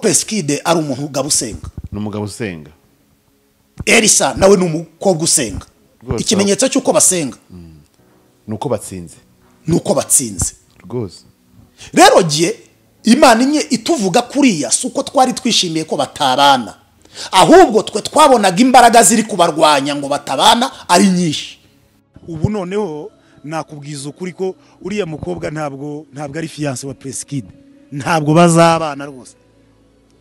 Pasiteri ari umuntu gabusenga n'umugabo usenga Elsa nawe n'umukobwa usenga ikimenyetso cyuko basenga nuko batsinze rwose rero giye Imana imwe ituvuga kuriya suko twari twishimiye ko batabana ahubwo twe twabonaga imbaraga ziri kubarwanya ngo batabana ari nyinshi ubu noneho nakubwiza ukuri ko uriya mukobwa ntabwo ari fiance wa Pasiteri ntabwo bazabana rwose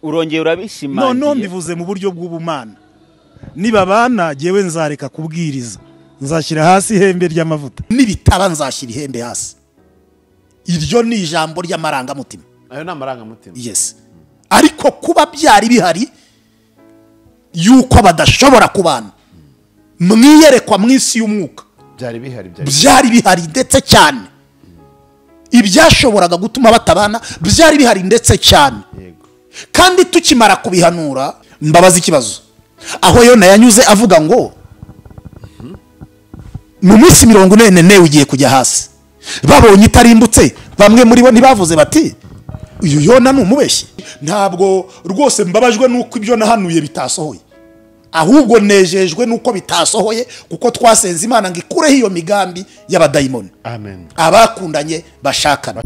urongeye urabishimangiye no mbivuze mu buryo bw'ubumana niba bana jewe nzareka kubwiriza nzashyira hasi ihembe ry'amavuta nibitaba nzashyira ihembe hasi iryo ni ijambo ry'amarangamutima ayo ni amarangamutima yes ariko kuba byari bihari yuko badashobora kubana mwiyerekwa mwisi y'umwuka byari bihari ndetse cyane ibyashoboraga gutuma batabana byari bihari ndetse cyane kandi tukimara kubihanura mbabaza ikibazo aho Yona yanyuze avuga ngo mu minsi 40 ugiye kujya hasi babonye itarimbutse bamwe muri bo ntibavuze bati uyu Yona numubeshye ntabwo rwose mbabajwe nuko ibyo nahanuye bitasohoye ahubwo nejejwe nuko bitasohoye kuko twasenze Imana ngo ikureho iyo migambi y'abadayimoni amen abakundanye bashakana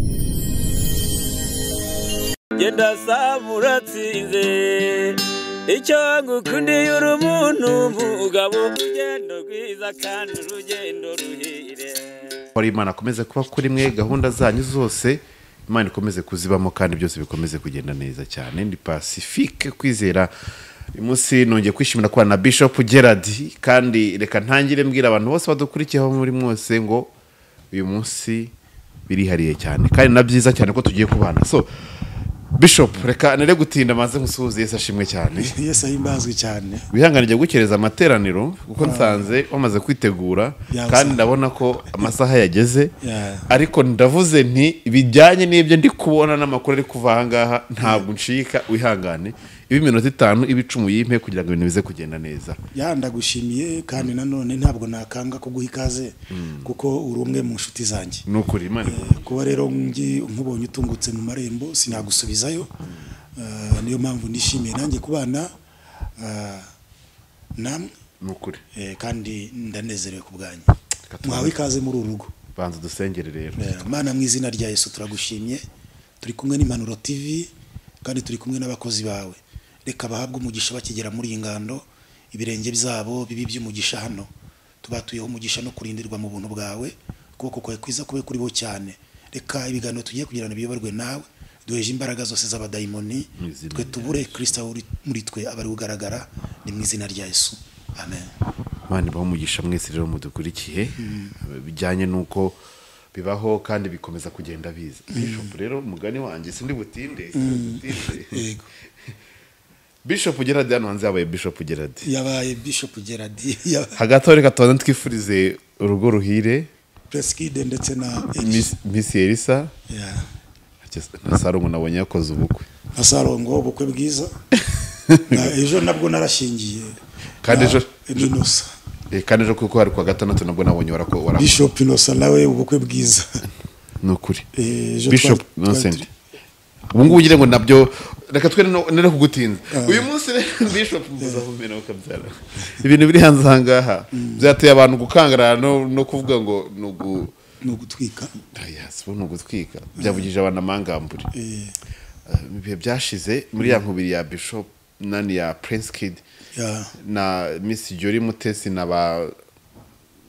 genda samuratsinze icyo ngukundiye uri umuntu mugabo urugendo rwiza kandi urugendo ruhire Imana akomeze kuba kuri mwe gahunda zanyu zose Imana ikomeze kuzibamo kandi byose bikomeze kugenda neza cyane ndi Pacifique kwizera uyu munsi nongeye kwishimira kuba na Bishop Gerard kandi reka ntangire mbwira abantu bose badukurikiyeho muri mwose ngo uyu munsi birihariye cyane kandi na byiza cyane ko tugiye kubana so Bishop reka nere gutinda maze nkusuhuze Yesu ashimwe cyane Yesu ahimbazwe cyane wihanganije gukereza amateraniro kuko nsanze wamaze kwitegura kandi ndabona ko amasaha yageze ariko ndavuze nti bijyanye n'ibyo ndi kubona n'amakuru ari kuva aha ngaha ntabwo nshika wihangane ibi minota 5 ibicumu yimpe kugira ngo ibintu bize kugenda neza ndagushimiye kandi nanone ntabwo nakanga kuguha ikaze kuko uri umwe mu nshuti zanjye nukuri Imana kuba rero nkubonye utungutse mu marembo sinagusubizayo niyo mpamvu nishimiye nanjye kubana namwe nukuri kandi ndanezerewe ku bwanyu mwawe ikaze muri uru rugo banza dusengere rero Mana mu izina rya Yesu turagushimye turi kumwe n'Impanuro TV kandi turi kumwe n'abakozi bawe reka bahabwe umugisha bakigera muri ingando ibirenge byabo bibi by'umugisha hano tubatuyeho umugisha no kurindirwa mu buntu bwawe kuko kwawe kwiza kube kuri bo cyane reka ibiganiro tugiye kugirana biyoborwe nawe duheje imbaraga zose z'abadayimoni twe tubure Kristo muri twe abari ugaragara ni mu izina rya Yesu amen Imana umugisha mwese rero mudukurikiye bijyanye nuko bibaho kandi bikomeza kugenda biza Bishop rero mugani wanjye sindi butinde yego Bishop Gerard hano hanze yabaye Bishop Gerard hagati reka tubanze twifurize urugo ruhire Pasiteri ndetse na Miss Elsa na Sarongo nabonye yakoze ubukwe na Sarongo ubukwe bwiza ejo nabwo narashingiye kandi ejo Inosa kandi ejo kuko hari kwa gatandatu nabwo nabonye warakora Bishop Inosa nawe ubukwe bwiza nukuri Bishop Innocent ubungu ugire ngo nabyo reka twe nere kugutinza uyu munsi Bishop muzabibona ukabyara ibintu biri hanze hangaha byateye abantu gukangarana no kuvuga ngo nugutwika nugutwika byavugije abantu amangambure bibe byashize muri ya nkubiri ya Bishop nani ya Prince Kid na Miss Jori Mutesi na ba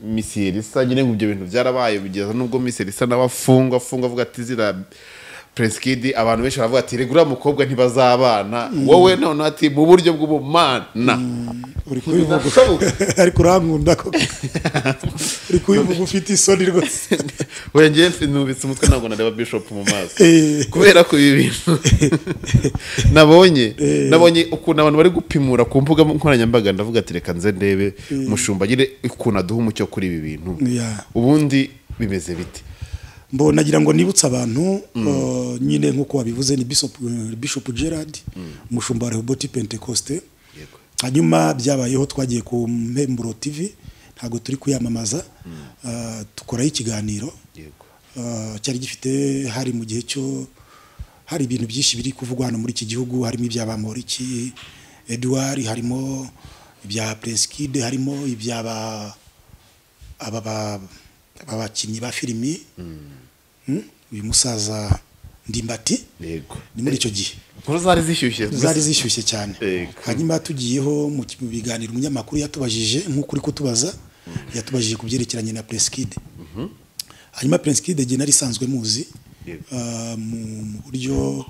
Miss Elsa nyine ngo ibyo bintu byarabaye bigeza nubwo Miss Elsa n'abafunga avuga ati zira Prince Kid abantu benshi baravuga ati regura mukobwa ntibazabana wowe none ati mu buryo bw'ubumana uri kubivuga ariko urankunda ko uri kubivuga ufite isoni rwose wengeye nubitse umutwe ntabwo nareba Bishop mu maso kubera ko ibi bintu nabonye ukuntu abantu bari gupimura ku mbuga nkoranyambaga ndavuga ati reka nze ndebe mushumba agire ukuntu aduha umucyo kuri ibi bintu ubundi bimeze bite nagira ngo nibutse abantu nyine nkuko wabivuze ni Bishop Gerard umushumba wa Rehoboth Pentecoste hanyuma byabayeho twagiye ku Mbisubiyemo TV ntago turi kuyamamaza tukora ikiganiro cyari gifite hari mu gihe cyo hari ibintu byinshi biri kuvugwa hano muri iki gihugu, harimo iby'abamoriki Edouard, harimo ibya Prince, harimo iby'aba abakinnyi ba filimi uyu musaza Ndimbati. Yego. Ni muri icyo gihe inkuru zari zishyushye cyane. Hanyuma tugiyeho mu biganiro umunyamakuru yatubajije nk'ukuri kutubaza, yatubajije ku byerekeranye na Prince. Hanyuma Prince je nari sanzwe muzi mu buryo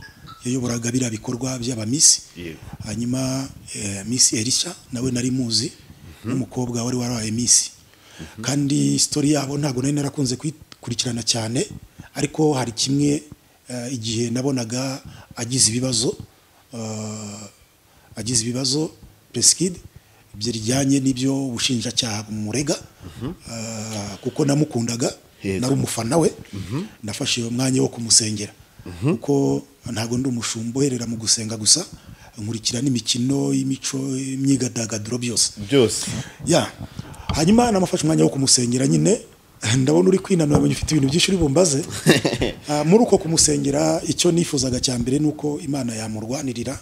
yayoboraga bira bikorwa by'abamisi. Hanyuma Miss Elsa nawe nari muzi n'umukobwa wari waraye Miss. Kandi story yabo ntago nari narakunze kurikirana cyane, ariko hari kimwe igihe nabonaga agize ibibazo Prince byerijyanye n'ibyo bushinjacyaha murega, kuko namukundaga, nari umufana we, nafashe umwanya wo kumusengera, kuko ntago ndi umushumbo herera mu gusenga gusa, nkurikira n'imikino y'imico imyidagaduro byose. Hanyuma namafashe umwanya wo kumusengera nyine, ndabona uri kwinanura abonye ufite ibintu byinshi uri bumbaze. Muri uko kumusengera icyo nifuzaga cya mbere nuko Imana yamurwanirira,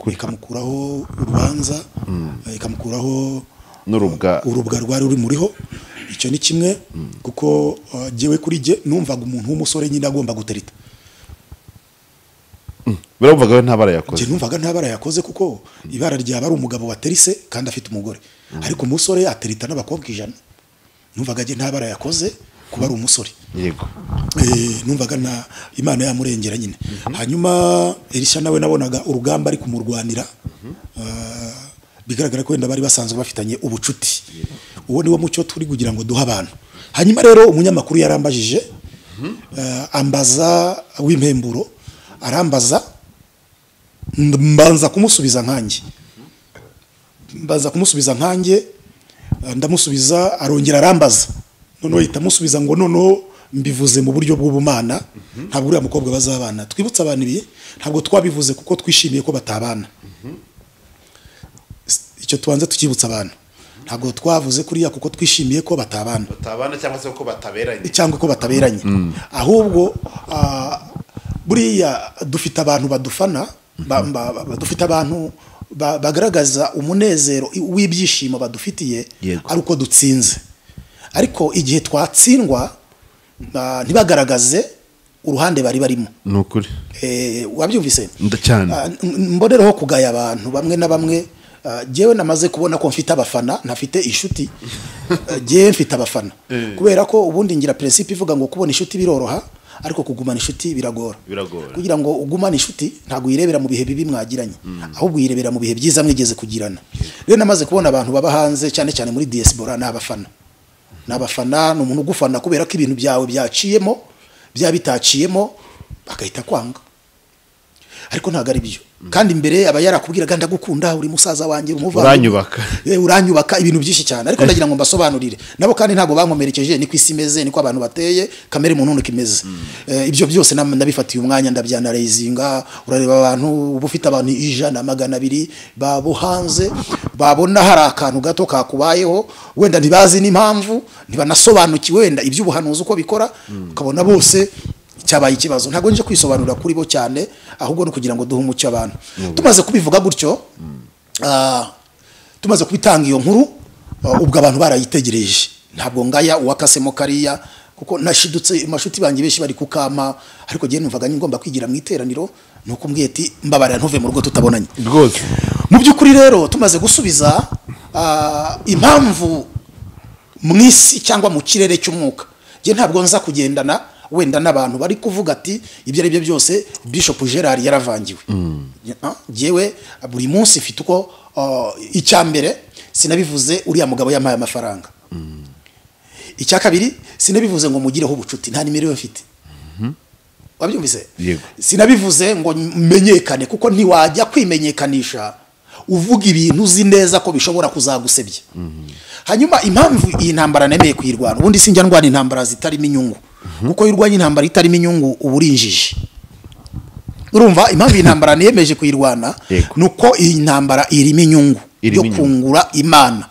ikamukuraho urubanza, ikamukuraho urubwa rwari ruri muriho. Icyo ni kimwe, kuko jewe kuri je numvaga umuntu w'umusore nyine agomba guterita. Birumvaga we ntabara yakoze. Numvaga ntabara yakoze, kuko ibara ryaba ari umugabo waterise kandi afite umugore, ariko umusore aterita n'abakobwa 100. Numvaga je ntabara yakoze kuba ari umusore. Yego. Numvaga na Imana yamurengera nyine. Hanyuma Elsa nawe nabonaga urugamba ari kumurwanira, bigaragara ko wenda bari basanzwe bafitanye ubucuti. Uwo niwo mucyo turi kugira ngo duha abantu. Hanyuma rero umunyamakuru yarambajije, ambaza w'impemburo, arambaza, mbanza kumusubiza nkanjye, ndamusubiza, arongera arambaza, noneho itamusubiza ngo noneho mbivuze mu buryo bw'ubumana, ntabwo uriya mukobwa bazabana. Twibutsa abantu ibi, ntabwo twabivuze kuko twishimiye ko batabana. Icyo tubanze tukibutsa abantu, ntabwo twavuze kuriya kuko twishimiye ko batabana cyangwa se ko bataberanye, ahubwo buriya dufite abantu badufana, dufite abantu bagaragaza umunezero w'ibyishimo badufitiye ari uko dutsinze, ariko igihe twatsindwa ntibagaragaze uruhande bari barimo. Nukuri wabyumvise cyane. Mbonereho kugaya abantu bamwe na bamwe. Jewe namaze kubona ko mfite abafana, ntafite inshuti. Jewe mfite abafana kubera ko ubundi ngira principe ivuga ngo kubona inshuti biroroha, ariko kugumana inshuti biragora. Kugira ngo ugumane inshuti ntago yirebera mu bihe bibi mwagiranye, ahubwo yirebera mu bihe byiza mwigeze kugirana. Rero namaze kubona abantu baba hanze cyane cyane muri diaspora n'abafana. Ni umuntu ugufana kubera ko ibintu byawe byaciyemo, bitaciyemo bagahita kwanga, ariko ntago ari byo. Kandi imbere aba yarakubwiraga ndagukunda, uri musaza wanjye, uranyubaka ibintu byinshi cyane, ariko ndagira ngo mbasobanurire nabo, kandi ntago bankomerekeje, ni kwisi imeze, niko abantu bateye, kamere muntu nuko imeze. Ibyo byose nabifatiye umwanya, ndabyanarezinga. Urareba abantu, ubufite abantu 100, 200 babo hanze, babona hari akantu gato kakubayeho, wenda ntibazi n'impamvu, ntibanasobanukiwe wenda iby'ubuhanuzi uko bikora, ukabona bose cyabaye ikibazo. Ntago nje kwisobanura kuri bo cyane, ahubwo no kugira ngo duhe umucyo abantu. Tumaze kubivuga gutyo, tumaze kubitanga iyo nkuru, ubwo abantu barayitegereje. Ntabwo ngaya uwakasemo kariya, kuko nashidutse amashuti banjye benshi bari kukama, ariko je numvaga ngomba kwigira mu iteraniro, nuko mbwiye ati mbabarira ntuve mu rugo tutabonanye rwose. Mu byukuri rero tumaze gusubiza impamvu mwisi cyangwa mu kirere cy'umwuka, je ntabwo nza kugendana wenda n'abantu bari kuvuga ati ibyo ari byo byose Bishop Gerard yaravangiwe. Jewe buri munsi mfite uko icyambere sinabivuze uriya mugabo yamaye amafaranga. Icya kabiri sinabivuze ngo mugireho ubucuti, nta nimero mfite. Wabyumvise? Sinabivuze ngo menyekane, kuko ntiwajya kwimenyekanisha uvuga ibintu uzi neza ko bishobora kuzagusebya. Hanyuma impamvu iyi ntambara nemeye kuyirwana, ubundi sinjya ndwana intambara zitarimo inyungu, kuko yurwanya intambara itarimo inyungu uburinjije. Urumva impamvu iyi ntambara nemeje kuyirwana nuko iyi ntambara irimo inyungu yo kungura Imana.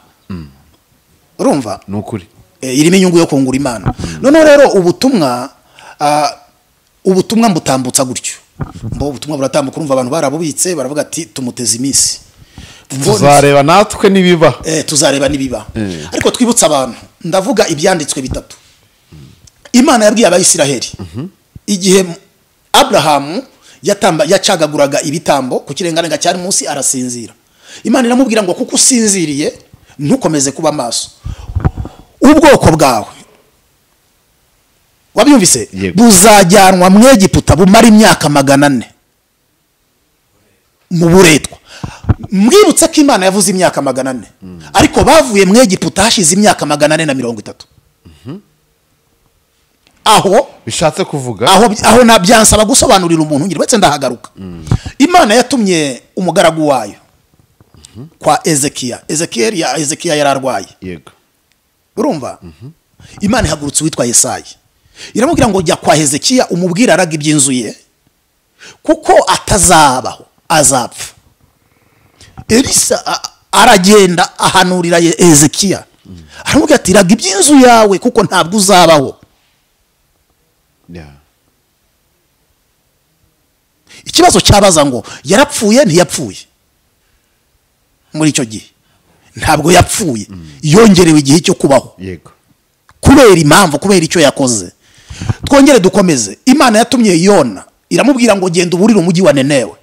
Urumva? Nukuri. Irimo inyungu yo kungura Imana. None rero ubutumwa mbutambutsa gutyo. mbo ubutumwa buratambuka urumva abantu barabubitse baravuga ati tumuteze iminsi tuzareba natwe nibiba tuzareba nibiba ariko twibutsa abantu ndavuga ibyanditswe bitatu Imana yabwiye abayisiraheli igihe Abrahamu yacagaguraga ibitambo ku kirengarenga cyari munsi arasinzira Imana iramubwira ngo kuko usinziriye ntukomeze kuba maso ubwoko bwawe wabyumvise buzajyanwa mu Egiputa bumara imyaka 400 mu buretwa mwibutse ko Imana yavuze imyaka 400 ariko bavuye mu Egiputa hashize imyaka 430 aho bishatse kuvuga aho nabyansaba gusobanurira umuntu ngire wetse ndahagaruka Imana yatumye umugaragu wayo kwa Ezekiya yararwaye yego urumva Imana ihagurutse witwa Yesaya iramubwira ngo jya kwa Ezekiya umubwira araga iby'inzu ye kuko atazabaho azapfa Elsa aragenda ahanurira Ezekiya aramubwira ati raga iby'inzu yawe kuko ntabwo uzabaho ikibazo cyabaza ngo yarapfuye ntiyapfuye muri icyo gihe ntabwo yapfuye yongerewe igihe cyo kubaho yego kubera impamvu kubera icyo yakoze twongere dukomeze Imana yatumye Yona iramubwira ngo genda uburire umujyi wa Nenewe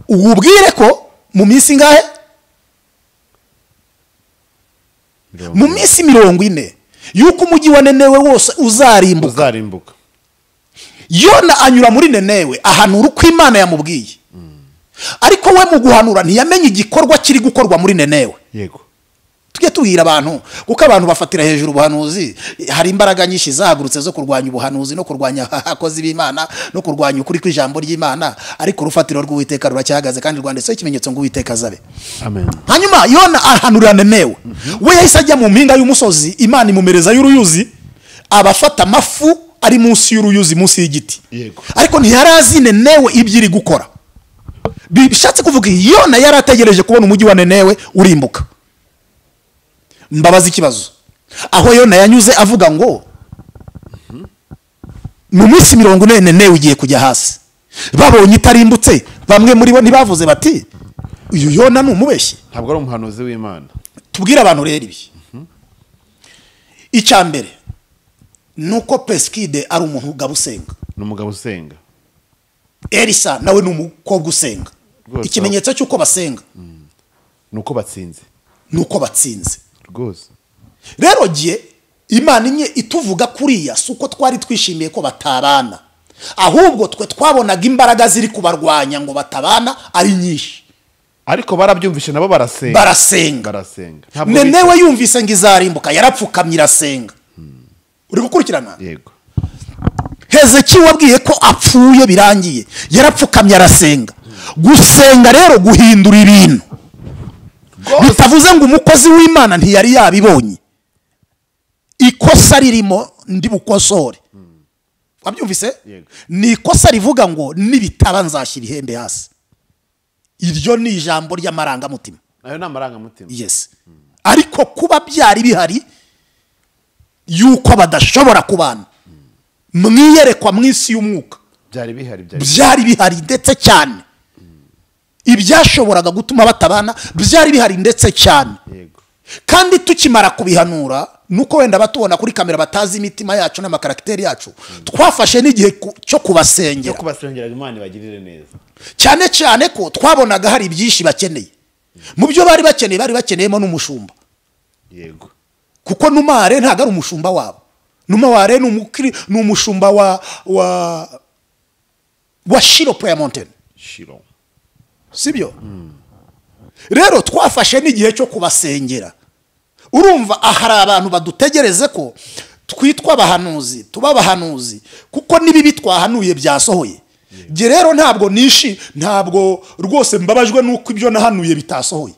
ubwire ko mu minsi ngahe mu minsi 40 yuko umujyi wa Nenewe wose uzarimbuka Yona anyura muri Nenewe ahanura uko Imana yamubwiye ariko we mu guhanura ntiyamenye igikorwa kiri gukorwa muri Nenewe yego tujye tuhira abantu kuko abantu bafatira hejuru ubuhanuzi hari imbaraga nyinshi zahagurutse zo kurwanya ubuhanuzi no kurwanya abakozi b'Imana no kurwanya ukuri kw'ijambo ry'Imana ariko urufatiro rw'Uwiteka ruracyahagaze kandi rwanditseho ikimenyetso ngo Uwiteka azabe amen hanyuma Yona ahanurira Nenewe we yahise ajya mu mpinga y'umusozi Imana imumereza y'uruyuzi abafata amafu ari munsi y'uruyuzi munsi y'igiti ariko ntiyarazi Nenewe ibyiri gukora bishatse kuvuga Yona yarategereje kubona umujyi wa Nenewe urimbuka mbabaza ikibazo aho Yona yanyuze avuga ngo mu minsi 40 Nenewe ugiye kujya hasi babonye itarimbutse bamwe muri bo ntibavuze bati uyu Yona numubeshye ntabwo ari umuhanuzi w'Imana tubwira abantu rero ibi icyambere nuko Peskide ari umuntu gabusenga n'umugabo usenga Elsa nawe n'umukobwa usenga ikimenyetso cyuko basenga nuko batsinze rwose rero giye Imana imwe ituvuga kuriya suko twari twishimiye ko batabana ahubwo twe twabonaga imbaraga ziri kubarwanya ngo batabana ari nyinshi ariko barabyumvishe nabo barasenga Nenewe yumvise ngo izarimbuka yarapfukamye irasenga uri gukurikirana yego Hezekiya wabwiye ko apfuye birangiye yarapfukamye arasenga gusenga rero guhindura ibintu bitavuze ngo umukozi w'Imana ntiyari yabibonye ikosa ririmo ndi bukosore wabyumvise ni ikosa rivuga ngo nibitaba nzashyira ihembe hasi iryo ni ijambo ry'amarangamutima ayo n'amarangamutima yes ariko kuba byari bihari yuko badashobora kubana mwiyerekwa mwisi y'umwuka byari bihari ndetse cyane ibyashoboraga gutuma batabana byari bihari ndetse cyane kandi tukimara kubihanura nuko wenda batubona kuri kamera batazi imitima yacu n'amakarakiteri yacu twafashe n'igihe cyo kubasengera Imana ibagirire neza cyane cyane ko twabonaga hari byinshi bakeneye mu byo bari bakeneyemo n'umushumba yego kuko Numare ntago ari umushumba wabo Numare ni umushumba wa Shiro Prayer Mountain sibyo rero twafashe n'igihe cyo kubasengera urumva ahari abantu badutegereze ko twitwa abahanuzi tuba abahanuzi kuko nibibi twahanuye byasohoye je rero ntabwo rwose mbabajwe nuko ibyo nahanuye bitasohoye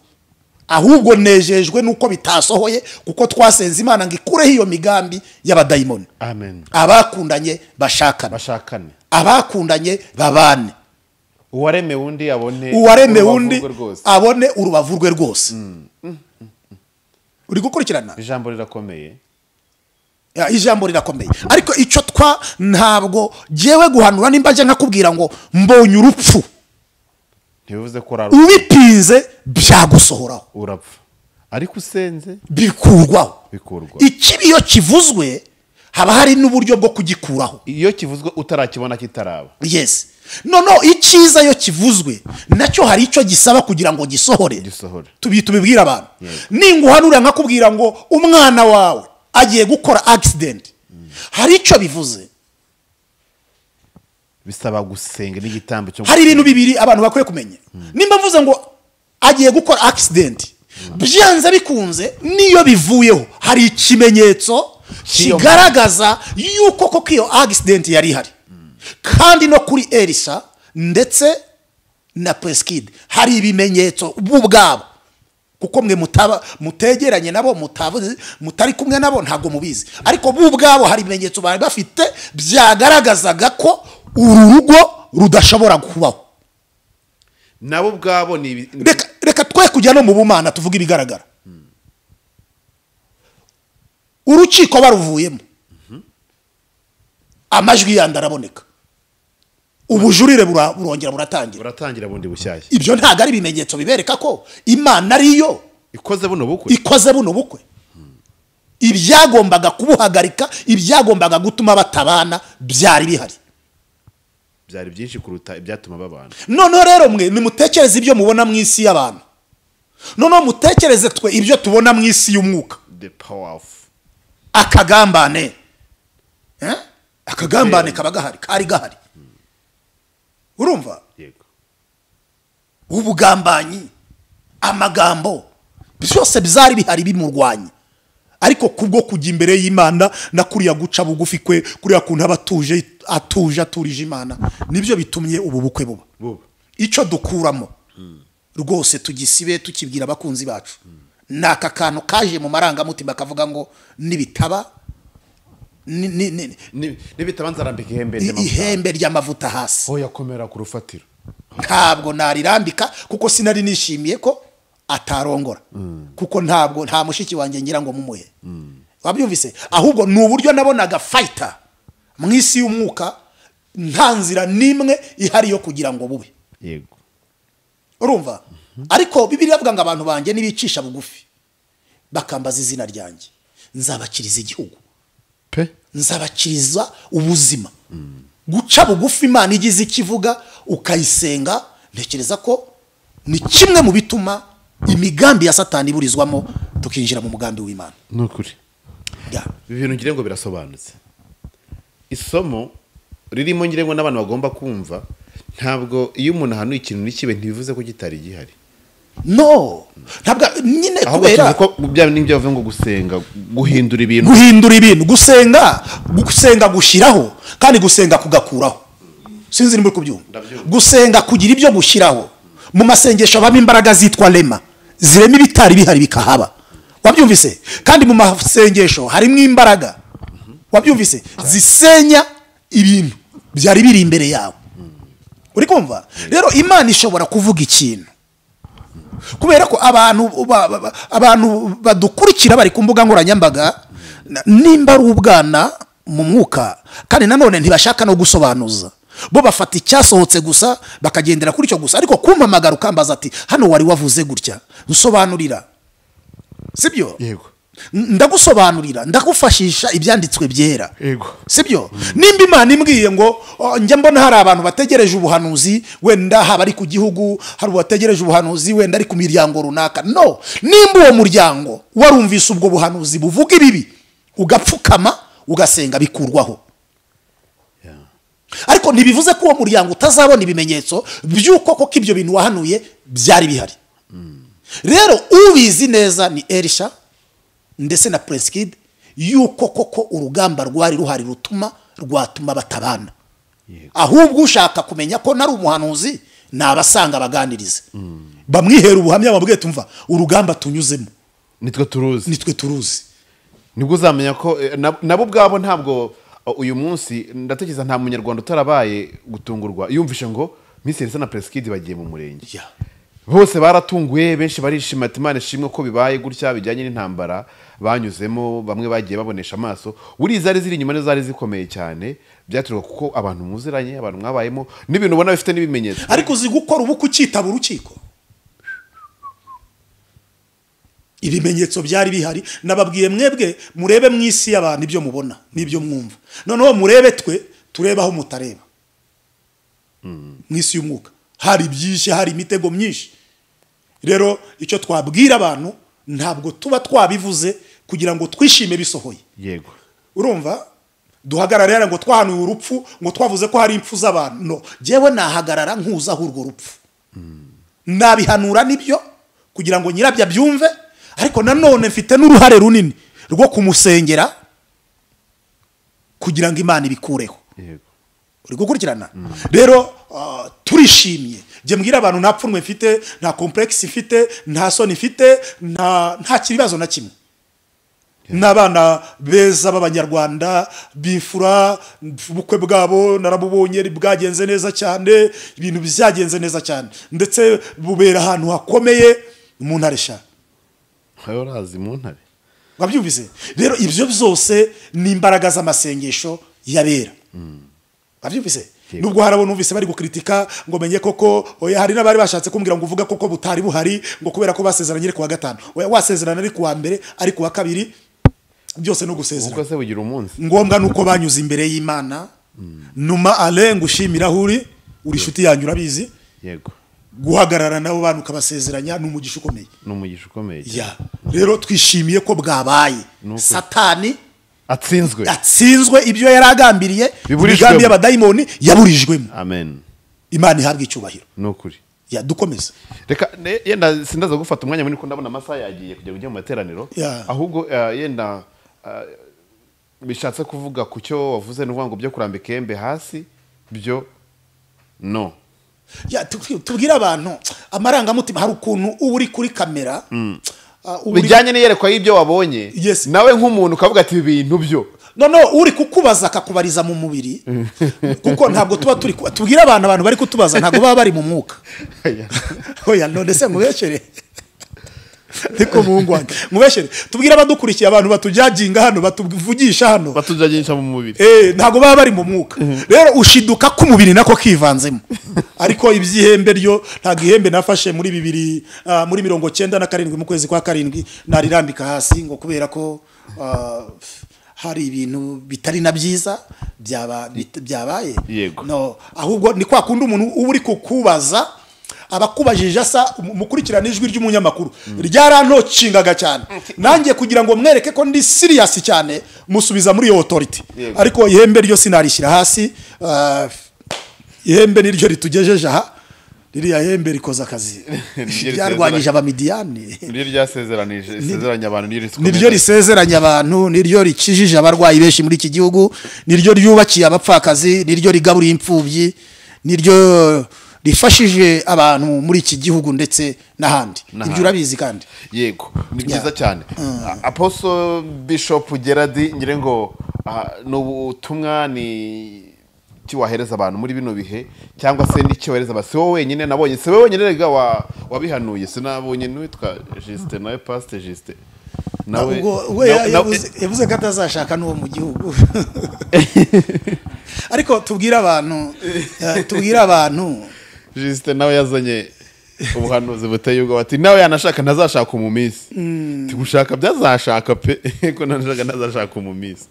ahubwo nejejwe nuko bitasohoye kuko twasenze Imana ngo ikureho iyo migambi y'abadayimoni amen abakundanye bashakane abakundanye babane uwareme undi abone urubavu rwe rwose uri gukurikirana ijambo rirakomeye ijambo rirakomeye ariko icyo ntabwo jewe guhanura nimba nje nkakubwira ngo mbonye urupfu ntibivuze ko ubipinze byagusohoraho urapfa ariko usenze bikurwaho ikibi iyo kivuzwe haba hari n'uburyo bwo kugikuraho iyo kivuzwe utarakibona kitaraba yes no icyiza iyo kivuzwe nacyo hari icyo gisaba kugira ngo gisohore tubibwira abantu ninguhanura nkakubwira ngo umwana wawe agiye gukora accident hari icyo bivuze bisaba gusenga n'igitambo cyo hari ibintu bibiri abantu bakwiye kumenya nimba mvuze ngo agiye gukora accident byanze bikunze niyo bivuyeho hari ikimenyetso kigaragaza yuko koko iyo accident yari hari kandi no kuri Elsa ndetse na Pasiteri hari ibimenyetso ubwabo kuko mwe mutegeranye nabo mutari kumwe nabo ntabwo mubizi ariko ubwabo hari ibimenyetso bari bafite byagaragazaga ko uru rugo rudashobora kubaho nabo ubwabo ni reka twe kujya no mu bumana tuvuga ibigaragara urukiko baruvuyemo amajwi yandi araboneka ubujurire burongera buratangira bundi bushyashya ibyo ntago ari ibimenyetso bibereka ko Imana ariyo ikoze buno bukwe ibyagombaga kubuhagarika ibyagombaga gutuma batabana byari bihari byari byinshi kuruta ibyatuma babana none rero mwe nimutekereze ibyo mubona mu isi y'abantu none mutekereze twe ibyo tubona mu isi y'umwuka the power of akagambane kaba gahari urumva yego ubugambanyi amagambo byose bizari bihari bimurwanya ariko kubwo kujya imbere y'Imana na kuriya guca bugufi kwe kuriya kuntu aturije Imana nibyo bitumye ubu bukwe buba icyo dukuramo rwose tugisibe tukibwira abakunzi bacu naka kantu kaje mu marangamutima kavuga ngo nibitaba nzarambika ihembe ry'amavuta hasi yakomera ku rufatiro ntabwo narirambika kuko sinari nishimiye ko atarongora kuko nta mushiki wanjye ngira ngo mumuhe wabyumvise ahubwo ni uburyo nabonaga fighter mu isi y'umwuka nta nzira nimwe ihari yo kugira ngo bube yego urumva ariko Bibiliya avuga ngo abantu banjye nibicisha bugufi bakambaza izina ryanjye nzabakiriza igihugu nzabakiriza ubuzima guca bugufi Imana igize ikivuga ukayisenga ntekereza ko ni kimwe mu bituma imigambi ya Satani iburizwamo tukinjira mu mugambi w'Imana nukuri ibintu ngire ngo birasobanutse isomo ririmo ngire ngo n'abantu bagomba kumva ntabwo iyo umuntu ahanuye ikintu n'ikibe ntibivuze ko kitari gihari no ntabwo nyine kubera ko bya n'ibyo bavuga ngo gusenga guhindura ibintu gusenga gushiraho kandi gusenga kugakuraho sinzi nimba kubyumva gusenga kugira ibyo gushiraho mu masengesho abamo imbaraga zitwa rema zirema ibitari bihari bikahaba wabyumvise kandi mu masengesho harimo imbaraga wabyumvise zisenya ibintu byari biri imbere yawe uri kumva rero Imana ishobora kuvuga ikintu kubera ko abantu badukurikira bari ku mbuga nkoranyambaga nimba ari ubwana mu mwuka kandi nanone ntibashaka no gusobanuza bo bafata icyasohotse gusa bakagendera kuri cyo gusa ariko kumpamagara ukambaza ati hano wari wavuze gutya nsobanurira sibyo yego ndagusobanurira ndagufashisha ibyanditswe byera yego sibyo nimba Imana imbwiye ngo njya mbona hari abantu bategereje ubuhanuzi wenda haba ari ku gihugu hari ubategereje ubuhanuzi wenda ari ku miryango runaka no nimba uwo muryango warumvise ubwo buhanuzi buvuga ibibi ugapfukama ugasenga bikurwaho ariko ntibivuze ko uwo muryango utazabona ibimenyetso by'uko koko ibyo bintu wahanuye byari bihari rero ubizi neza ni Elsa ndetse na Pasiteri yuko koko urugamba rwari ruhari rwatuma batabana ahubwo ushaka kumenya ko nari umuhanuzi nabasanga abaganirize bamwihera ubuhamya babwiye tumva urugamba tunyuzemo nitwe turuzi nibwo uzamenya ko nabo ubwabo ntabwo uyu munsi ndatekereza nta munyarwanda utarabaye gutungurwa yumvishe ngo Miss Elsa na Pasiteri bagiye mu murenge bose baratunguye benshi barishima ati Imana ishimwe ko bibaye gutya bijyanye n'intambara banyuzemo bamwe bagiye babonesha amaso uri zari ziri inyuma zari zikomeye cyane byaturuka kuko abantu muziranye abantu mwabayemo n'ibintu ubona bifite n'ibimenyetso ariko uzi gukora ubu kucitaba urukiko ibimenyetso byari bihari nababwiye mwebwe murebe mu isi y'abantu ibyo mubona n'ibyo mwumva noneho murebe twe tureba aho mutareba mu isi y'umwuka hari byinshi hari imitego myinshi rero icyo twabwira abantu ntabwo tuba twabivuze kugira ngo twishime bisohoye yego urumva duhagarara ngo twahanuye urupfu ngo twavuze ko hari impfu z'abantu no jewe nahagarara nkuza urwo rupfu nabihanura nibyo kugira ngo nyirabya byumve ariko nanone mfite n'uruhare runini rwo kumusengera kugira ngo Imana ibikureho yego uri gukurikirana rero turishimye je mbwira abantu napfunwe mfite nta complex mfite nta soni mfite nta kibazo na kimwe n'abana beza b'Abanyarwanda bifura ubukwe bwabo narabubonye bwagenze neza cyane ibintu byagenze neza cyane ndetse bubera ahantu hakomeye umuntu aresha hayo razi mu ntare wabyumvise rero ibyo byose ni imbaraga z'amasengesho yabera wabyumvise nubwo harabona umvise bari gukritika ngo menye koko oya hari nabari bashatse kumbwira ngo uvuga koko butari buhari ngo kubera ko basezeranye ari kuwa gatanu oya wasezerana ari kuwa mbere ari kuwa kabiri byose no gusezerana uko se bugira umunsi ngombwa nuko banyuze imbere y'Imana numa ale ngushimira uri shuti yanyu urabizi yego guhagarara nabo bantu kabasezeranya n'umugisha ukomeye ya rero twishimiye ko bwabaye satani atsinzwe ibyo yaragambiriye ibigambi y'abadayimoni yaburijwemo amen Imana ihabwe icyubahiro nokuri ya dukomeze reka yenda sindaza gufata umwanya munini ko ndabona amasaha yagiye kujya kujya mu materaniro ahubwo yenda bishatse kuvuga ku cyo wavuze n'uvuga ngo byo kurambika embe hasi byo no ya tubwira abantu amarangamutima hari ukuntu uri kuri kamera bijyanye n'iyerekwa y'ibyo wabonye nawe nk'umuntu ukavuga ati ibi bintu byo no uri kukubaza akakubariza mu mubiri kuko ntabwo tuba turi tubwira abantu bari kutubaza ntabwo baba bari mu mwuka oya none se mubeshere niko muhungwane mubeshere tubwira abadukurikiye abantu batujyaginga hano batuvugisha hano batujyagisha mu mubiri ntabwo baba bari mu mwuka rero ushiduka ku mubiri nako kivanzemo ariko ibyihembe ryo ntabwo ihembe nafashe muri 97 mu kwezi kwa 7 narirambika hasi ngo kubera ko hari ibintu bitari na byiza byabaye no ahubwo ni kwa kundi umuntu uri kukubaza abakubajije asa mukurikirana ijwi ry'umunyamakuru ryarantocingaga cyane nangiye kugira ngo mwereke ko ndi serious cyane musubiza muri iyo authority ariko ihembe ryo sinarishyira hasi ihembe niryo ritugejeje aha ririya hembe rikoza akazi ryarwanyije abamidiyani niryo ryasezeranya abantu niryo risezeranya abantu niryo rikijije abarwayi benshi muri iki gihugu niryo ryubakiye abapfakazi niryo rigaburiye imfubyi niryo rifashije abantu muri iki gihugu ndetse n'ahandi ibyo urabizi kandi yego ni byiza cyane Apostle Bishop Gerard ngire ngo n'ubutumwa ni wahereza abantu muri bino bihe cyangwa se n'icyo wahereza basi wowe wenyine nabonye se wowe wenyine rega wabihanuye sinabonye n'uwitwa Juste nawe Pastor Juste nawe yavuze ko atazashaka n'uwo mu gihugu ariko tubwira abantu Juste nawe yazanye ubuhanuzi buteye ubwo ati nawe yanashaka ntazashaka mu minsi tigushaka byazashaka pe ko nanashaka ntazashaka mu minsi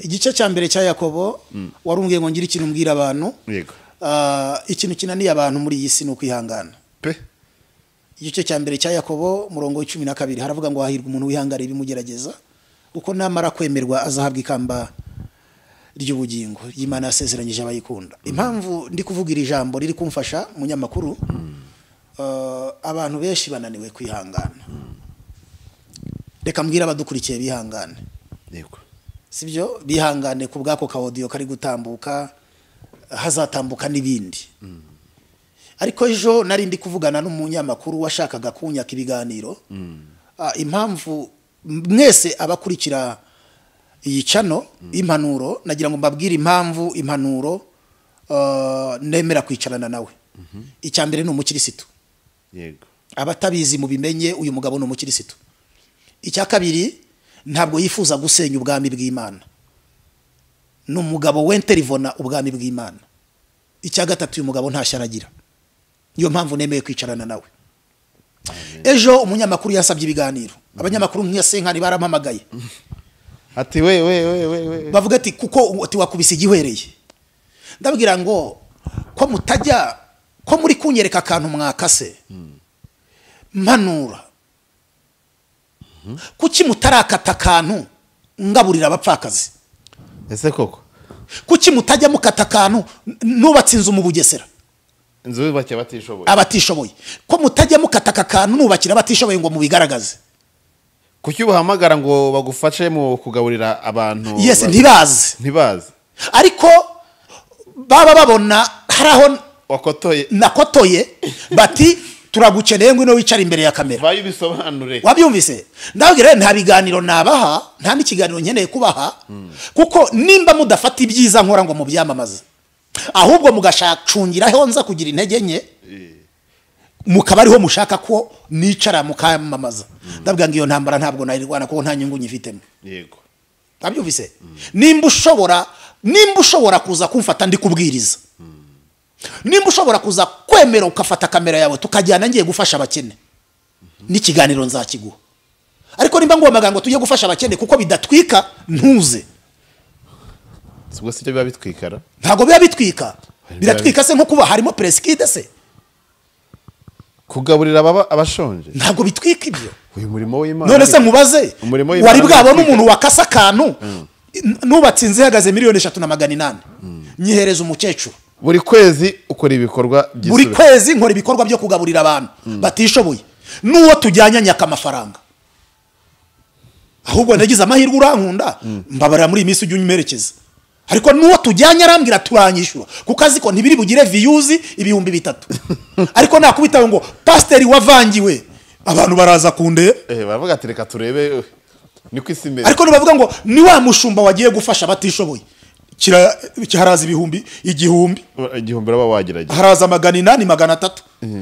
igice cya mbere cya Yakobo warumbwiye ngo ngire ikintu mbwira abantu yego ikintu kinaniye abantu muri iyi si no kwihangana pe igice cya mbere cya Yakobo murongo 12 haravuga ngo hahirwa umuntu wihangara ibimugerageza uko namara kwemerwa azahabwa ikamba ry'ubugingo y'Imana yasezeranyije abayikunda impamvu ndi kuvugira ijambo riri kumfasha munyamakuru abantu benshi bananiwe kwihangana reka mbwira abadukurikiye bihangane yego sibyo bihangane ku bwako ka audio kari gutambuka hazatambuka n'ibindi ariko ejo nari ndi kuvugana n'umunyamakuru washakaga kunyaka ibiganiro impamvu mwese abakurikira iyi channel impanuro nagira ngo mbabwire impamvu impanuro nemera kwicarana nawe icyambere ni umukirisitu yego abatabizi mu bimenye uyu mugabo ni umukirisitu. Icya kabiri ntabwo yifuza gusenya ubwami bw'Imana, ni umugabo wenterivona ubwami bw'Imana. Icya gatatu uyu mugabo nta sharagira, niyo mpamvu nemeye kwicarana nawe. Ejo umunyamakuru yasabye ibiganiro, abanyamakuru nk'iyasenkani barampamagaye ati we bavuga ati kuko ati wakubise igihwereye. Ndabwira ngo ko mutajya ko muri kunyereka akantu mwakase mpanura kuki mutarakata akantu ngaburira abapfakazi. ese koko Kuki mutajya mukata akantu nubatse inzu mu Bugesera inzu yubake abatishoboye, ko mutajya mukata akantu nubakira abatishoboye ngo mubigaragaze. kuki ubahamagara ngo bagufashe mu kugaburira abantu? Yes, ntibazi ariko baba babona haraho nakotoye bati turagukeneye ngo ino wicara imbere ya kamera. Bayo bisobanure. Wabyumvise? Ndabwira nta biganiro nabaha, nta n'ikiganiro nkeneye kubaha kuko nimba mudafata ibyiza nkora ngo mubyamamaze, ahubwo mugashacungiraho nza kugira intege nke mukaba ariho mushaka ko nicara mukayamamaza. Ndabwira ngo iyo ntambara ntabwo nayirwana kuko nta nyungu nyifitemo. Yego. Wabyumvise? Nimba ushobora kuza kumfata ndi kubwiriza, nimba ushobora kuza kwemera ukafata kamera yawe tukajyana ngiye gufasha abakene, n'ikiganiro nzakiguha. Ariko nimba ngomba ngo tujye gufasha abakene kuko bidatwika ntuze. Sibwo sicyo biba bitwikara? Ntago biba bitwika. Biratwika se nko kuba harimo preskide se? Kugaburira abashonje? Ntago bitwika ibyo. Uyu murimo w'Imana. None se mubaze wari bwabona umuntu wakasa akantu nubatse inzu ihagaze miliyoni 3,800 nyihereza umukecuru. Buri kwezi ukora ibikorwa by'isura. Buri kwezi nkora ibikorwa byo kugaburira abantu batishoboye. Nuwo tujyanya nyaka amafaranga. Ahubwo nagize amahirwe urankunda mbabarira muri iminsi ujye unyimerekeza. Ariko nuwo tujyanya arambwira turanyishura kuko aziko ntibiri bugire views 3,000. Ariko nakubitawe ngo Pasiteri wavangiwe abantu baraza kunde baravuga ati reka turebe niko isimeze. Ariko bavuga ngo ni wa mushumba wagiye gufasha batishoboye. Haraza igihumbi raba wagerageje, haraza 400 300.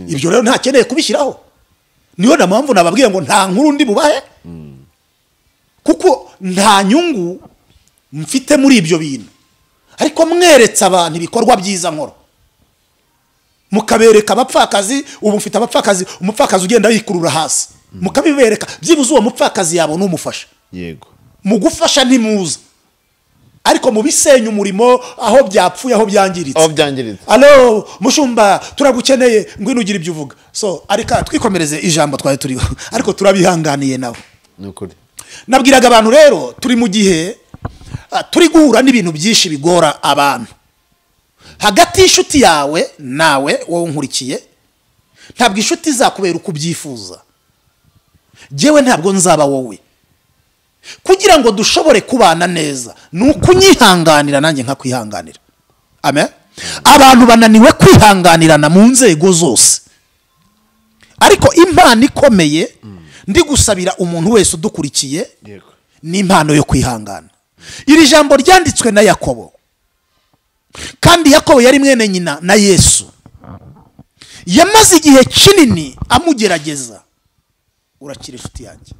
Ibyo rero ntakeneye kubishyiraho. Niyo na mpamvu nababwiye ngo nta nkuru ndi bubahe kuko nta nyungu mfite muri ibyo bintu. Ariko mweretse abantu ibikorwa byiza nkora, mukabereka abapfakazi. Ubu mfite abapfakazi, umupfakazi ugenda yikurura hasi, mukabibereka byibuze uwo mupfakazi yabo n'umufasha. Yego, mugufasha ntimuza ariko mubisenya umurimo aho byapfuye aho byangiritse. Allo mushumba turagukeneye ngwino ugira ibyo uvuga. So arika twikomereze ijambo twari turiho ariko turabihanganiye nawe. Nukuri nabwiraga abantu rero turi mu gihe turi guhura n'ibintu byinshi bigora abantu. Hagati y'ishuti yawe nawe wowe nkurikiye, ntabwo ishuti zakubera uko ubyifuza. Jewe ntabwo nzaba wowe. Kugira ngo dushobore kubana neza nuko unyihanganira nanjye nkakwihanganira. Amen. Abantu bananiwe kwihanganirana mu nzego zose, ariko impano ikomeye ndi gusabira umuntu wese udukurikiye ni impano yo kwihangana. Iri jambo ryanditswe na Yakobo, kandi Yakobo yari mwene nyina na Yesu. Yamaze igihe kinini amugerageza. Urakira inshuti yanjye,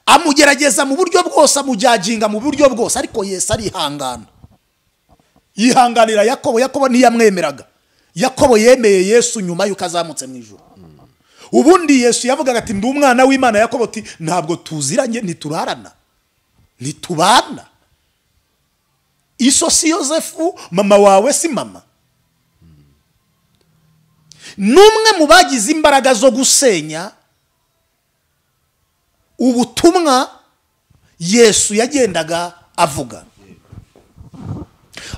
amugerageza mu buryo bwose, amujyaginga mu buryo bwose, ariko Yesu arihangana. Yihanganira Yakobo. Yakobo ntiyamwemeraga. Yakobo yemeye Yesu nyuma yuko azamutse mu ijuru. Ubundi Yesu yavugaga ati ndi umwana w'Imana. Yakobo ati ntabwo tuziranye, ntiturarana, ntitubana. Iso si Yosefu, mama wawe si mama. Numwe mu bagize imbaraga zo gusenya ubutumwa Yesu yagendaga avuga.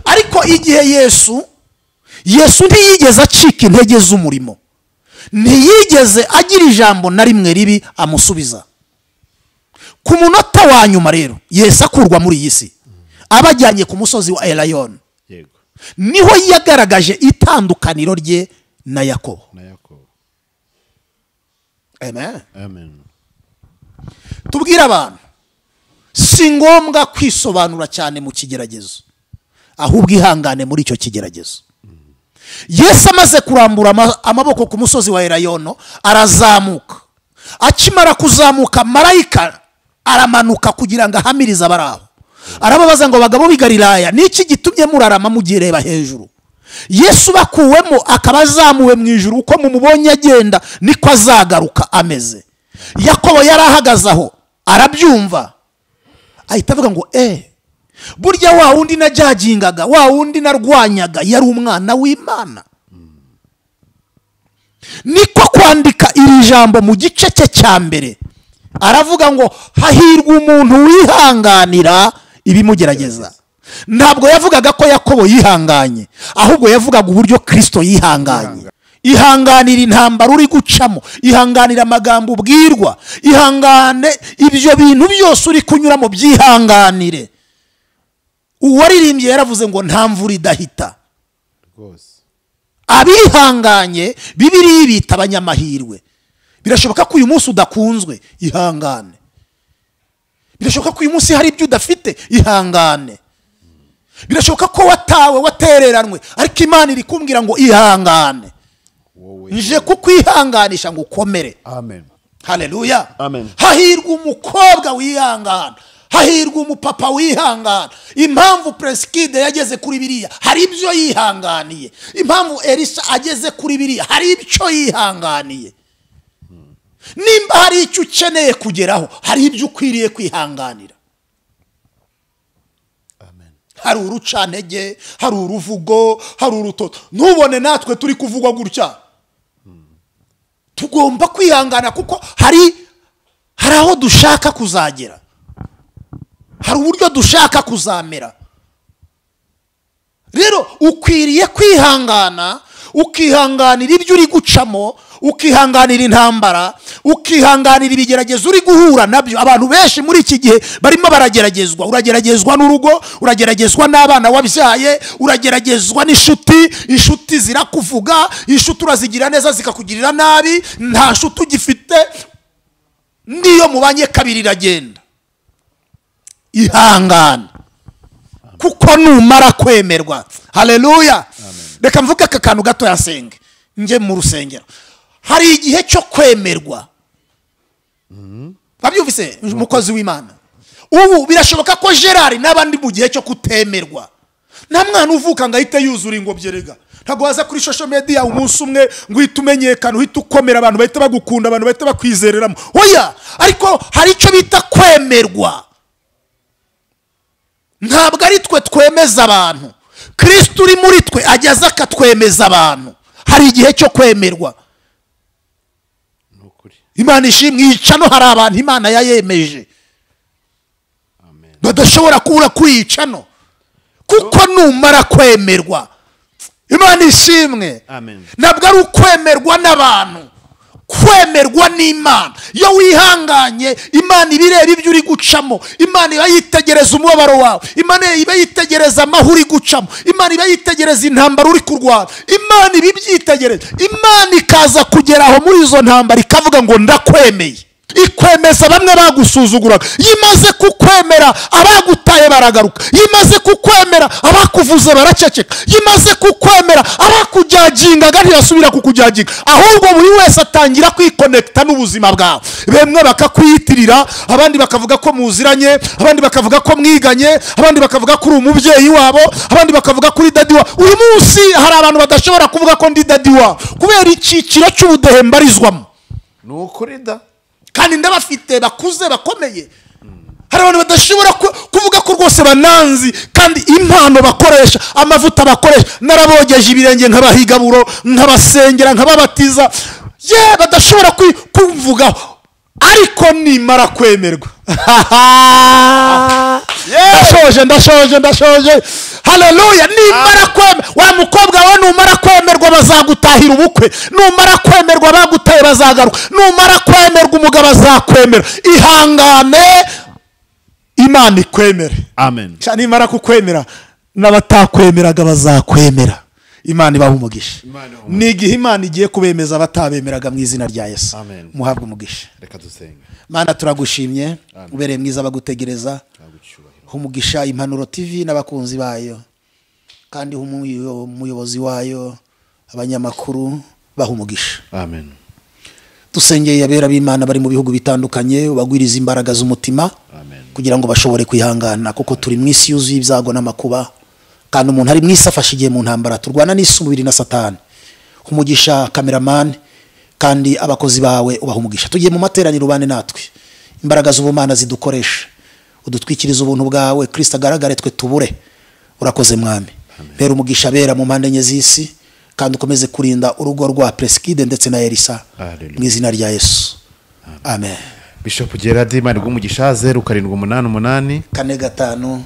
Ariko igihe Yesu ntiyigeze acika intege z'umurimo, ntiyigeze agira ijambo na rimwe ribi amusubiza. Ku munota wa nyuma rero Yesu akurwa muri iyi si abajyanye ku musozi wa Elayon, niho yagaragaje itandukaniro rye na Yakobo. Amen. Tubwira abantu si ngombwa kwisobanura cyane mu kigeragezo, ahubwo ihangane muri icyo kigeragezo. Yesu amaze kurambura amaboko ku musozi wa Elayono arazamuka. Akimara kuzamuka marayika aramanuka kugira ngo ahamirize abari aho. Arababaza ngo bagabo b'i Galilaya niki gitumye murarama mugireba hejuru? Yesu bakuwemo akaba azamuwe mu ijuru, uko mumubonye agenda niko azagaruka ameze. Yakobo yarahagaze aho arabyumva, ahita avuga ngo burya wa wundi najyagingaga, wa wundi narwanyaga yari umwana w'Imana. Niko kwandika iri jambo mu gice cye cya mbere aravuga ngo hahirwa umuntu wihanganira ibimugerageza. Ntabwo yavugaga ko Yakobo yihanganye, ahubwo yavugaga uburyo Kristo yihanganye. Ihanganira intambara uri gucamo, ihanganira amagambo ubwirwa, ihangane ibyo bintu byose uri kunyuramo byihanganire. Uwaririmbye yaravuze ngo nta mvura idahita. Abihanganye Bibiliya ibita abanyamahirwe. Birashoboka ko uyu munsi udakunzwe, ihangane. Birashoboka ko uyu munsi hari ibyo udafite, ihangane. Birashoboka ko watawe, watereranwe, ariko Imana iri kumbwira ngo ihangane. Nje kukwihanganisha ngo ukomere. Amen. Haleluya. Amen. Hahirwa umukobwa wihangana, hahirwa umupapa wihangana. Impamvu Presikide yageze kuri biriya hari ibyo yihanganiye. Impamvu Elsa ageze kuri biriya hari ibyo yihanganiye. Nimba hari icyo ukeneye kugeraho, hari ibyo ukwiriye kwihanganira. Amen. Hari urucantege, hari uruvugo, hari urutoto. Ntubone natwe turi kuvugwa gutya. Tugomba kwihangana kuko hari aho dushaka kuzagera. Hari uburyo dushaka kuzamera. Rero ukwiriye kwihangana, ukihanganira ibyo uri gucamo, ukihanganira intambara, ukihanganira ibigeragezo uri guhura nabyo. Abantu benshi muri iki gihe barimo barageragezwa. Urageragezwa n'urugo, urageragezwa n'abana wabyaye, urageragezwa n'inshuti. Inshuti zirakuvuga, inshuti urazigira neza zikakugirira nabi, nta nshuti ugifite, niyo mubanye kabiri iragenda. Ihangana kuko numara kwemerwa. Haleluya. Reka mvuge aka kantu gato yasenge nje mu rusengero. Hari igihe cyo kwemerwa. Babyumvise umukozi w'Imana. Ubu birashoboka ko Gerard n'abandi mu gihe cyo kutemerwa. Nta mwana uvuka ngo ahite yuzura ingobyi rega. Ntabwo waza kuri social media umunsi umwe ngo uhite umenyekana, uhite ukomera, abantu bahita bagukunda, abantu bahita bakwizereramo. Oya, ariko hari icyo bita kwemerwa. Ntabwo ari twe twemeza abantu. Kristo uri muri twe ageze akatwemeza abantu. Hari igihe cyo kwemerwa. Imana ishimwe yicano, hari abantu Imana yayemeje badashobora kubura kwicano kuko numara kwemerwa. Imana ishimwe. Ntabwo ari ukwemerwa n'abantu, kwemerwa n'Imana. Iyo wihanganye Imana ibireba ibyo uri gucamo. Imana iba yitegereza umubabaro wawe. Imana iba yitegereza amahoro uri gucamo. Imana iba yitegereza intambara uri kurwana. Imana iba ibyitegereza. Imana ikaza kugeraho muri izo ntambara ikavuga ngo ndakwemeye. Ikwemeza bamwe bagusuzuguraga. Yimaze kukwemera abagutaye baragaruka. Yimaze kukwemera abakuvuze baraceceka. Yimaze kukwemera abakujyagingaga ntiyasubira kukujyaginga, ahubwo buri wese atangira kwikonekta n'ubuzima bwawe. Bemwe bakakwiyitirira, abandi bakavuga ko muziranye, abandi bakavuga ko mwiganye, abandi bakavuga ko uri umubyeyi wabo, abandi bakavuga ko uri dadi wabo. Uyu munsi hari abantu badashobora kuvuga ko ndi dadi wabo kubera icyiciro cy'ubudehe mbarizwamo. Nukuri da. Kandi ndabafite bakuze bakomeye. Hari abantu badashobora kuvuga ko rwose bananzi, kandi impano bakoresha, amavuta bakoresha, narabogeje ibirenge nk'abahigaburo, nk'abasengera, nk'ababatiza, badashobora kumvugaho. Ariko nimara kwemerwa. Ndashoje. Haleluya. Nimara kwemerwa, wa mukobwa we numara kwemerwa bazagutahira ubukwe. Numara kwemerwa bagutaye bazagaruka. Numara kwemerwa umugabo azakwemera. Ihangane Imana ikwemere. Amen. Nimara kukwemera n'abatakwemeraga bazakwemera. Imana ibaha umugisha. Ni igihe Imana igiye kubemeza batabemeraga mu izina rya Yesu. Muhabwe umugisha. Reka dusenge. Mana turagushimye, ubereye mwiza bagutegereza. Umugisha Impanuro TV n'abakunzi bayo, kandi umuyobozi wayo abanyamakuru bahumugisha. Amen. Dusengeye abera b'Imana bari mu bihugu bitandukanye, ubagwiriza imbaraga z'umutima kugira ngo bashobore kwihangana, kuko turi mu isi yuzuye ibyago n'amakuba, kandi umuntu ari mu isi afashigiye mu ntambara turwana n'isi umubiri na Satani. Umugisha cameraman kandi abakozi bawe ubahumugisha. Tugiye mu materaniro bane natwe, imbaraga z'ubumana zidukoresha, udutwikiriza ubuntu bwawe, Kristo agaragare twe tubure. Urakoze mwami, rero umugisha bera mu mpande enye z'isi, kandi ukomeze kurinda urugo rwa Presqu'île ndetse na Elsa mu izina rya Yesu. Amen. Bishop Gerard Imana rw'umugisha 0788 45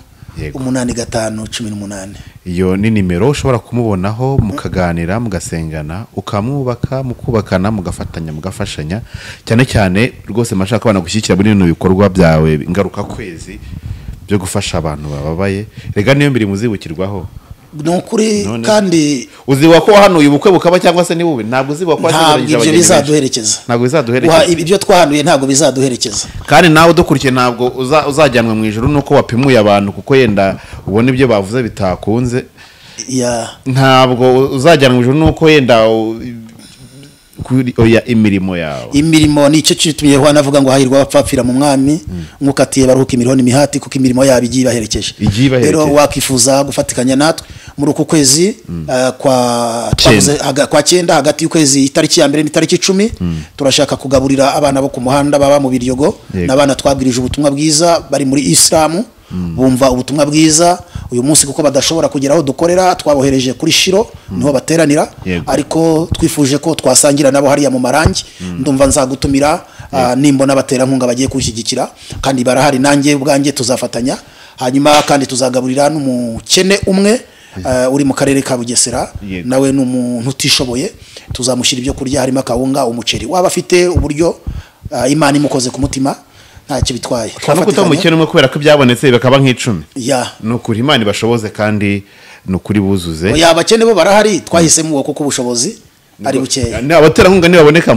85 iyo ni nimero ushobora kumubonaho mukaganira mugasengana ukamwubaka mukubakana mugafatanya mugafashanya cyane cyane rwose mashaka abana gushyikira muri bino bikorwa byawe ingaruka kwezi byo gufasha abantu bababaye. Rega niyo mbiri muzibukirwaho nukuri kandi uziwa ko wahanuye ubukwe bukaba cyangwa se nibubi ntabwo uziwa ko ntabwo ibyo bizaduherekeza, ntabwo bizaduherekeza ibyo twahanuye ntabwo bizaduherekeza, kandi nawe udukurikiye ntabwo uzajyanwa mu ijuru nuko wapimuye abantu kuko yenda ubona ibyo bavuze bitakunze. Ntabwo uzajyanwa mu ijuru nuko yenda oya imirimo yawe. Imirimo nicyo cyitumiye ho navuga ngo hahirwa abapfapfira mu mwami nkukatiye baruhuka imirimo n'imihati kuko imirimo yabo igiye baherekeje. Rero wakifuza gufatikanya natwe muri uku kwezi kwa 9 hagati y'ukwezi itariki ya mbere n'itariki 10 turashaka kugaburira abana bo ku muhanda baba mu biryogo n'abana twabwirije ubutumwa bwiza bari muri Islam bumva ubutumwa bwiza uyu munsi kuko badashobora kugeraho dukorera twabohereje kuri Shiro niho bateranira, ariko twifuje ko twasangira nabo hariya mu Marangi. Ndumva nzagutumira nimbona batera nkunga bagiye kushyigikira, kandi barahari nanjye ubwanjye tuzafatanya, hanyuma kandi tuzagaburira n'umukene umwe uri mu karere ka Bugesera nawe n'umuntu utishoboye, tuzamushyira ibyo kurya harimo akawunga umuceri. Waba afite uburyo Imana imukoze ku mutima ntacyo bitwaye. Twafata kutamukene umwe kubera ko byabonetse bakaba nk'icumi. Nukuri Imana ibashoboze kandi nukuri buzuze. Oya abakene bo barahari twahisemo kuko ubushobozi ari bukeya. Abatera nkunga nibaboneka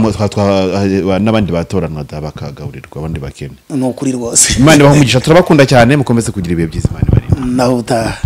n'abandi batoranwa bakagaburirwa abandi bakene. Nukuri rwose. Imana ibahumugisha turabakunda cyane mukomeze kugira ibihe byiza Imana bari. Naho utaha.